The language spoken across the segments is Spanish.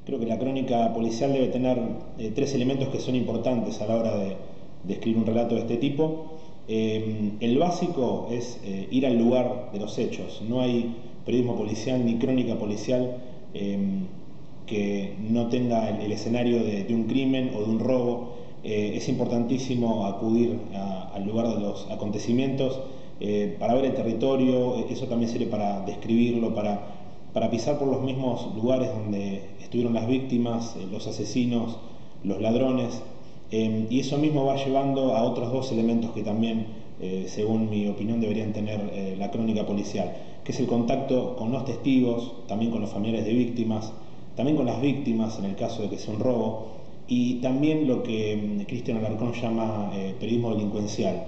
Creo que la crónica policial debe tener tres elementos que son importantes a la hora de escribir un relato de este tipo. El básico es ir al lugar de los hechos. No hay periodismo policial ni crónica policial que no tenga el escenario de un crimen o de un robo. Es importantísimo acudir al lugar de los acontecimientos para ver el territorio. Eso también sirve para describirlo, para pisar por los mismos lugares donde estuvieron las víctimas, los asesinos, los ladrones, y eso mismo va llevando a otros dos elementos que también, según mi opinión, deberían tener la crónica policial, que es el contacto con los testigos, también con los familiares de víctimas, también con las víctimas en el caso de que sea un robo, y también lo que Cristian Alarcón llama periodismo delincuencial,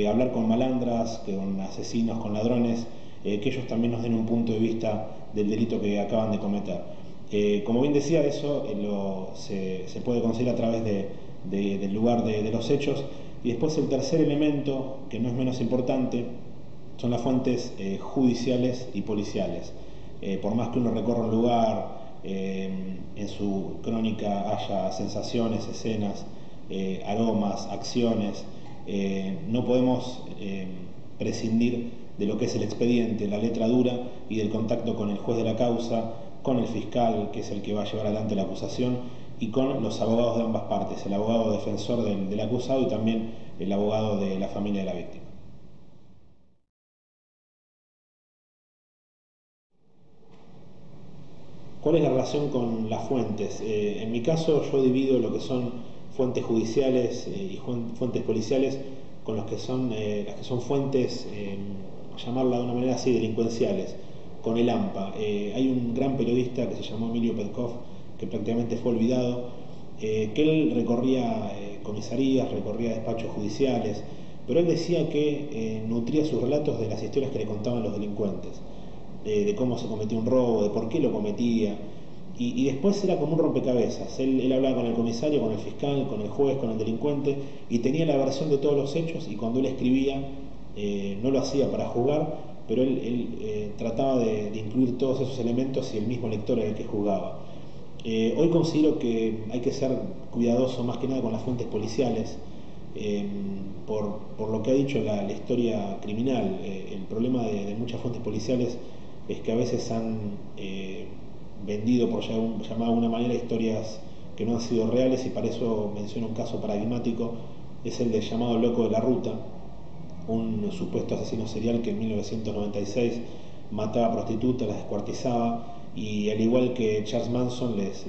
hablar con malandras, con asesinos, con ladrones, que ellos también nos den un punto de vista del delito que acaban de cometer. Como bien decía, eso se puede conseguir a través del lugar de los hechos. Y después el tercer elemento, que no es menos importante, son las fuentes judiciales y policiales. Por más que uno recorra un lugar, en su crónica haya sensaciones, escenas, aromas, acciones, no podemos prescindir de lo que es el expediente, la letra dura, y del contacto con el juez de la causa, con el fiscal, que es el que va a llevar adelante la acusación, y con los abogados de ambas partes, el abogado defensor del acusado y también el abogado de la familia de la víctima. ¿Cuál es la relación con las fuentes? En mi caso yo divido lo que son fuentes judiciales y fuentes policiales con las que son fuentes, llamarla de una manera así, delincuenciales, con el AMPA. Hay un gran periodista que se llamó Emilio Petkov, que prácticamente fue olvidado, que él recorría comisarías, recorría despachos judiciales, pero él decía que nutría sus relatos de las historias que le contaban los delincuentes, de cómo se cometía un robo, de por qué lo cometía. Y después era como un rompecabezas. Él hablaba con el comisario, con el fiscal, con el juez, con el delincuente, y tenía la versión de todos los hechos, y cuando él escribía, no lo hacía para juzgar, pero él trataba de incluir todos esos elementos y el mismo lector era el que juzgaba. Hoy considero que hay que ser cuidadoso más que nada con las fuentes policiales, eh, por lo que ha dicho la historia criminal. El problema de muchas fuentes policiales es que a veces han vendido, por llamar de alguna manera, historias que no han sido reales, y para eso menciono un caso paradigmático, es el del llamado Loco de la Ruta, un supuesto asesino serial que en 1996 mataba a prostitutas, las descuartizaba, y al igual que Charles Manson les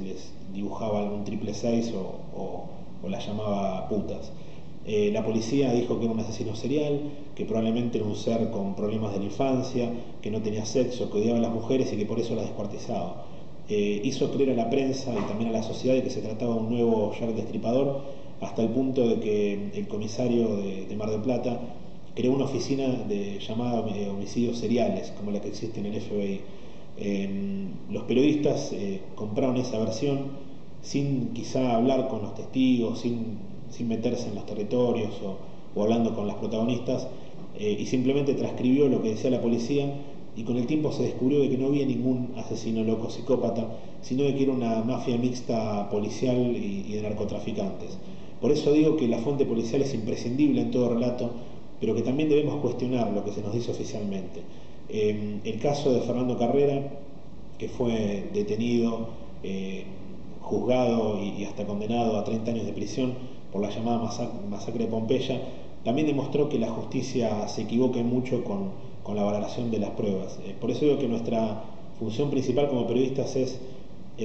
dibujaba algún triple seis o las llamaba putas. La policía dijo que era un asesino serial, que probablemente era un ser con problemas de la infancia, que no tenía sexo, que odiaba a las mujeres y que por eso las descuartizaba. Hizo creer a la prensa y también a la sociedad de que se trataba de un nuevo Jack Destripador, hasta el punto de que el comisario de Mar del Plata creó una oficina llamada homicidios seriales, como la que existe en el FBI. Los periodistas compraron esa versión sin quizá hablar con los testigos, sin meterse en los territorios o hablando con las protagonistas, y simplemente transcribió lo que decía la policía, y con el tiempo se descubrió de que no había ningún asesino loco psicópata, sino de que era una mafia mixta policial y de narcotraficantes. Por eso digo que la fuente policial es imprescindible en todo relato, pero que también debemos cuestionar lo que se nos dice oficialmente. El caso de Fernando Carrera, que fue detenido, juzgado y hasta condenado a 30 años de prisión por la llamada masacre de Pompeya, también demostró que la justicia se equivoca mucho con la valoración de las pruebas. Por eso digo que nuestra función principal como periodistas es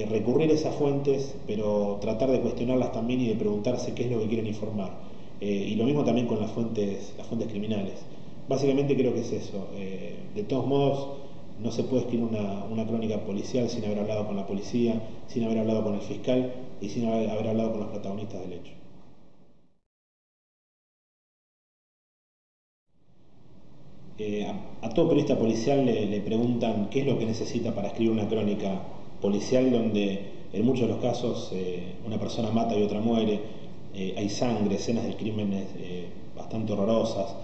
recurrir a esas fuentes, pero tratar de cuestionarlas también y de preguntarse qué es lo que quieren informar. Y lo mismo también con las fuentes criminales. Básicamente creo que es eso. De todos modos, no se puede escribir una crónica policial sin haber hablado con la policía, sin haber hablado con el fiscal y sin haber hablado con los protagonistas del hecho. A todo periodista policial le preguntan qué es lo que necesita para escribir una crónica policial donde en muchos de los casos una persona mata y otra muere, hay sangre, escenas de crímenes bastante horrorosas,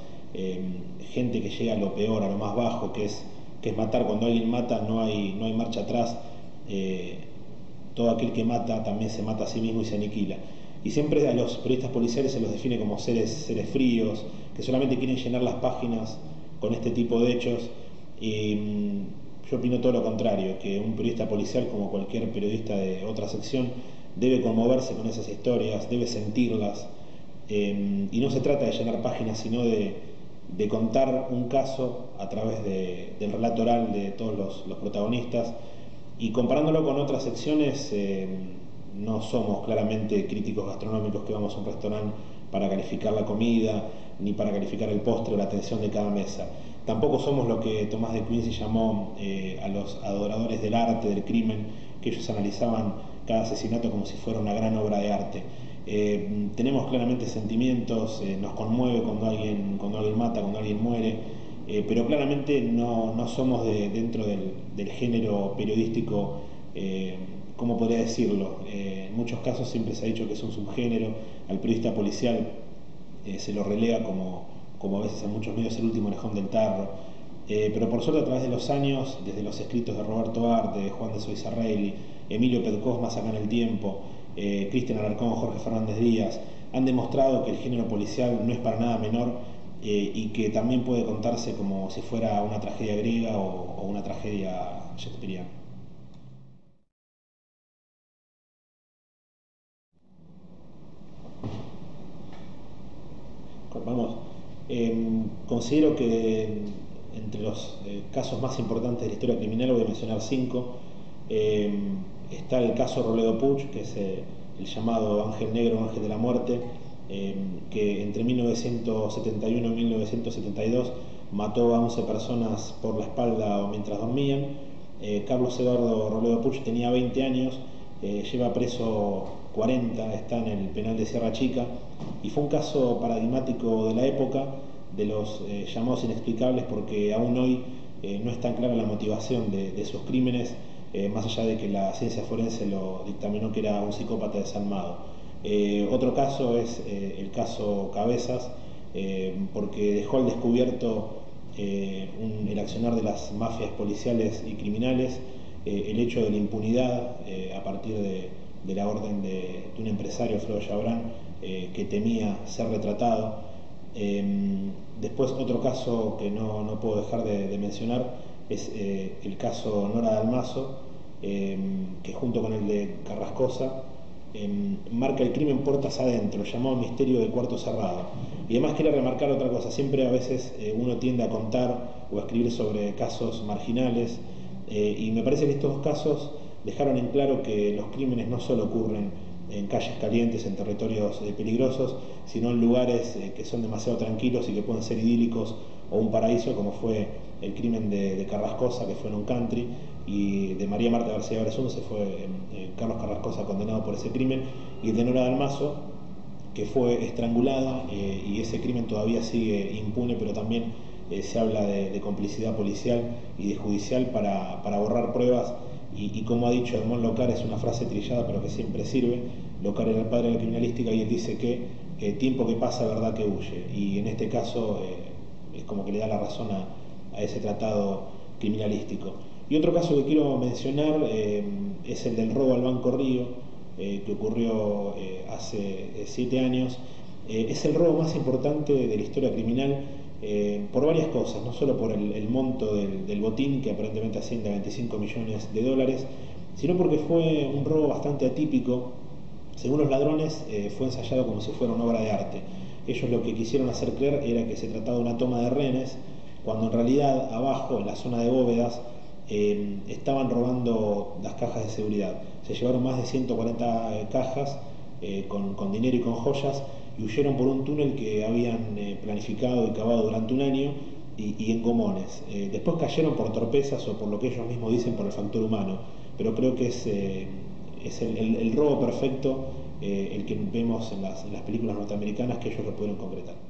gente que llega a lo peor, a lo más bajo, que es matar. Cuando alguien mata no hay marcha atrás. todo aquel que mata también se mata a sí mismo y se aniquila. Y siempre a los periodistas policiales se los define como seres fríos, que solamente quieren llenar las páginas con este tipo de hechos. Y yo opino todo lo contrario, que un periodista policial, como cualquier periodista de otra sección, debe conmoverse con esas historias, debe sentirlas. Y no se trata de llenar páginas, sino de contar un caso a través del relato oral de todos los protagonistas. Y comparándolo con otras secciones, no somos claramente críticos gastronómicos que vamos a un restaurante para calificar la comida, ni para calificar el postre o la atención de cada mesa. Tampoco somos lo que Tomás de Quincy llamó a los adoradores del arte, del crimen, que ellos analizaban cada asesinato como si fuera una gran obra de arte. Tenemos claramente sentimientos, nos conmueve cuando alguien mata, cuando alguien muere, pero claramente no somos dentro del género periodístico, ¿cómo podría decirlo? En muchos casos siempre se ha dicho que es un subgénero, al periodista policial se lo relega como a veces en muchos medios el último orejón del tarro. Pero por suerte a través de los años, desde los escritos de Roberto Arte, de Juan de Soizarrelli, Emilio Pedcos más acá en el tiempo, Cristian Alarcón, Jorge Fernández Díaz, han demostrado que el género policial no es para nada menor y que también puede contarse como si fuera una tragedia griega o una tragedia shakespeariana. Vamos, considero que entre los casos más importantes de la historia criminal voy a mencionar cinco. Eh, Está el caso Robledo Puig, que es el llamado Ángel Negro, Ángel de la Muerte, que entre 1971 y 1972 mató a 11 personas por la espalda o mientras dormían. Carlos Eduardo Robledo Puig tenía 20 años, lleva preso 40, está en el penal de Sierra Chica, y fue un caso paradigmático de la época, de los llamados inexplicables, porque aún hoy no es tan clara la motivación de sus crímenes, más allá de que la ciencia forense lo dictaminó que era un psicópata desalmado. Otro caso es el caso Cabezas, porque dejó al descubierto el accionar de las mafias policiales y criminales, el hecho de la impunidad a partir de la orden de un empresario, Alfredo Chabrán, que temía ser retratado. Después otro caso que no puedo dejar de mencionar es el caso Nora Dalmazo, que junto con el de Carrascosa marca el crimen puertas adentro, llamado misterio del cuarto cerrado. Y además quiero remarcar otra cosa, siempre a veces uno tiende a contar o a escribir sobre casos marginales, y me parece que estos dos casos dejaron en claro que los crímenes no solo ocurren en calles calientes, en territorios peligrosos, sino en lugares que son demasiado tranquilos y que pueden ser idílicos o un paraíso, como fue el crimen de Carrascosa, que fue en un country, y de María Marta García se fue Carlos Carrascosa condenado por ese crimen, y el de Nora Dalmazo, que fue estrangulada, y ese crimen todavía sigue impune, pero también se habla de complicidad policial y de judicial para borrar pruebas. Y como ha dicho Edmond Locar, es una frase trillada pero que siempre sirve. Locar era el padre de la criminalística y él dice que tiempo que pasa, verdad que huye. Y en este caso es como que le da la razón a ese tratado criminalístico. Y otro caso que quiero mencionar es el del robo al Banco Río, que ocurrió hace 7 años. Es el robo más importante de la historia criminal, por varias cosas, no solo por el monto del botín, que aparentemente asciende a 25 millones de dólares, sino porque fue un robo bastante atípico. Según los ladrones, fue ensayado como si fuera una obra de arte. Ellos lo que quisieron hacer creer era que se trataba de una toma de rehenes, cuando en realidad abajo, en la zona de bóvedas, estaban robando las cajas de seguridad. Se llevaron más de 140 cajas con dinero y con joyas, y huyeron por un túnel que habían planificado y cavado durante un año y en gomones. Después cayeron por torpezas o por lo que ellos mismos dicen por el factor humano, pero creo que es el robo perfecto, el que vemos en las películas norteamericanas, que ellos lo pudieron concretar.